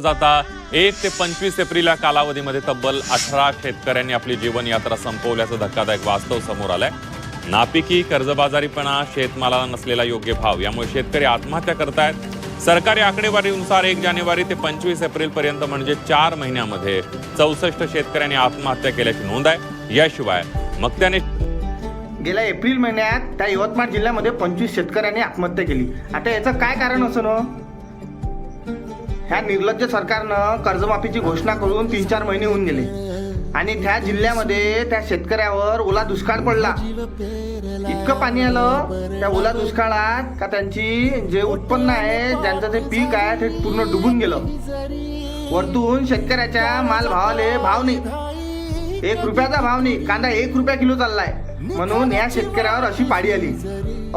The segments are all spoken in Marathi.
जाता 1 ते 25 एप्रिल या कालावधीमध्ये तब्बल 18 शेतकऱ्यांनी आपली जीवन यात्रा संपवल्याचं धक्कादायक वास्तव समोर आलंय। नापिकी, कर्जबाजारीपणा, शेतमालाला नसलेला योग्य भाव यामुळे शेतकरी आत्महत्या करतायत। सरकारी आकडेवारीनुसार 1 जानेवारी ते 25 एप्रिल पर्यंत म्हणजे 4 महिन्यामध्ये 64 शेतकऱ्यांनी आत्महत्या केल्याची नोंद आहे। याशिवाय मग त्याने गेल्या एप्रिल महिन्यात त्या यवतमाळ जिल्ह्यामध्ये 25 शेतकऱ्यांनी आत्महत्या केली। आता याचं काय कारण असं? ह्या निर्लज्ज सरकारनं कर्जमाफीची घोषणा करून 3-4 महिने होऊन गेले आणि त्या जिल्ह्यामध्ये त्या शेतकऱ्यावर ओला दुष्काळ पडला। इतकं पाणी आलं त्या ओला दुष्काळात का त्यांची जे उत्पन्न आहे, ज्यांचं जे पीक आहे ते पूर्ण डुबून गेलं। वरतून शेतकऱ्याच्या माल भावाले भाव नाही, 1 रुपयाचा भाव नाही, कांदा 1 रुपया किलो चाललाय। म्हणून या शेतकऱ्यावर अशी पाडी आली।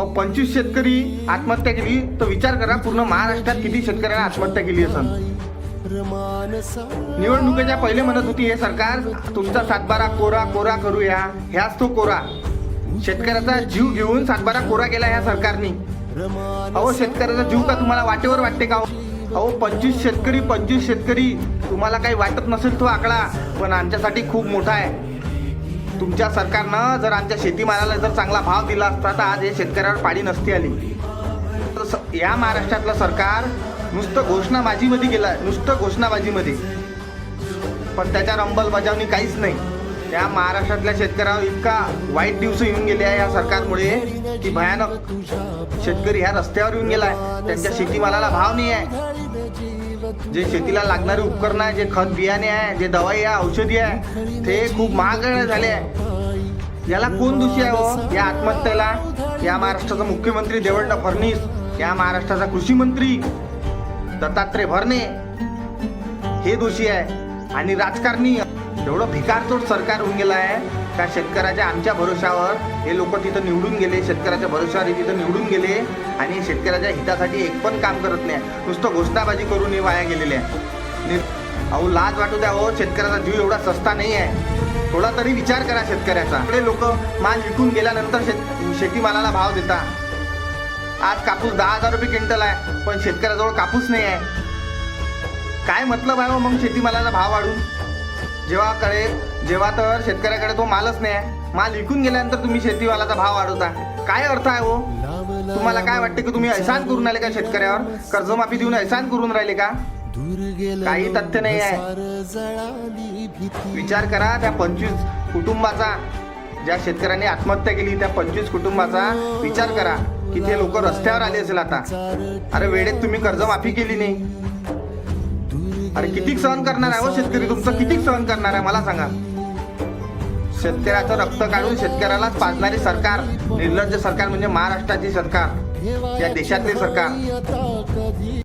25 शेतकरी आत्महत्या केली तर विचार करा पूर्ण महाराष्ट्रात किती शेतकऱ्यांना आत्महत्या केली असेल। निवडणुकीच्या पहिले म्हणत होती हे सरकार तुमचा 7/12 कोरा कोरा करूया, ह्याच तो कोरा। शेतकऱ्याचा जीव घेऊन 7/12 कोरा केला ह्या सरकारने। अहो शेतकऱ्याचा जीव का तुम्हाला वाटेवर वाटते का? अहो 25 शेतकरी तुम्हाला काही वाटत नसेल तो आकडा, पण आमच्यासाठी खूप मोठा आहे। तुमच्या सरकारनं जर आमच्या शेतीमालाला जर चांगला भाव दिला असता तर आज हे शेतकऱ्यावर पाडी नसती आली। या महाराष्ट्रातलं सरकार नुसतं घोषणाबाजीमध्ये गेलं, नुसतं घोषणाबाजीमध्ये, पण त्याच्यावर अंमलबजावणी काहीच नाही। या महाराष्ट्रातल्या शेतकऱ्यावर इतका वाईट दिवस येऊन गेले आहे या सरकारमुळे की भयानक। शेतकरी ह्या रस्त्यावर येऊन गेलाय, त्यांच्या शेतीमालाला भाव नाही आहे। जे शेतीला लागणारे उपकरण आहे, जे खत बियाणे आहे, जे दवाई आहे, औषधी आहे, ते खूप महाग झाले आहे। याला कोण दोषी आहे हो या आत्महत्येला? या महाराष्ट्राचा मुख्यमंत्री देवेंद्र फडणवीस, या महाराष्ट्राचा कृषी मंत्री दत्तात्रय भरणे हे दोषी आहे। आणि राजकारणी एवढं भिकारचोट सरकार होऊन गेलं आहे का शेतकऱ्याच्या आमच्या भरोशावर हे लोक तिथं निवडून गेले, शेतकऱ्याच्या भरोशावर हे तिथं निवडून गेले आणि शेतकऱ्याच्या हितासाठी एक पण काम करत नाही, नुसतं घोषणाबाजी करून हे वाया गेलेले आहे। अहो लाज वाटू द्या हो, शेतकऱ्याचा जीव एवढा सस्ता नाही आहे। थोडा तरी विचार करा शेतकऱ्याचा। आपले लोक माल विकून गेल्यानंतर शेतीमालाला भाव देतात। आज कापूस 10,000 रुपये क्विंटल आहे, पण शेतकऱ्याजवळ कापूस नाही आहे। काय मतलब आहे मग शेतीमालाला भाव वाढून? जेव्हा तर शेतकऱ्याकडे तो मालच नाही आहे, माल विकून गेल्यानंतर तुम्ही शेतीमालाचा भाव वाढवता, काय अर्थ आहे हो? तुम्हाला काय वाटते की तुम्ही एहसान करून राहिले का शेतकऱ्यावर? कर्जमाफी देऊन एहसान करून राहिले का? काही तथ्य नाही आहे। विचार करा त्या 25 कुटुंबाचा, ज्या शेतकऱ्यांनी आत्महत्या केली त्या 25 कुटुंबाचा विचार करा की ते लोक रस्त्यावर आले असेल आता। अरे वेळेत तुम्ही कर्जमाफी केली नाही, अरे किती सहन करणार आहे हो शेतकरी? तुमचं किती सहन करणार आहे मला सांगा? शेतकऱ्याचं रक्त काढून शेतकऱ्यालाच पाजणारी सरकार, निर्लज्ज सरकार म्हणजे महाराष्ट्राची सरकार, या देशातली सरकार।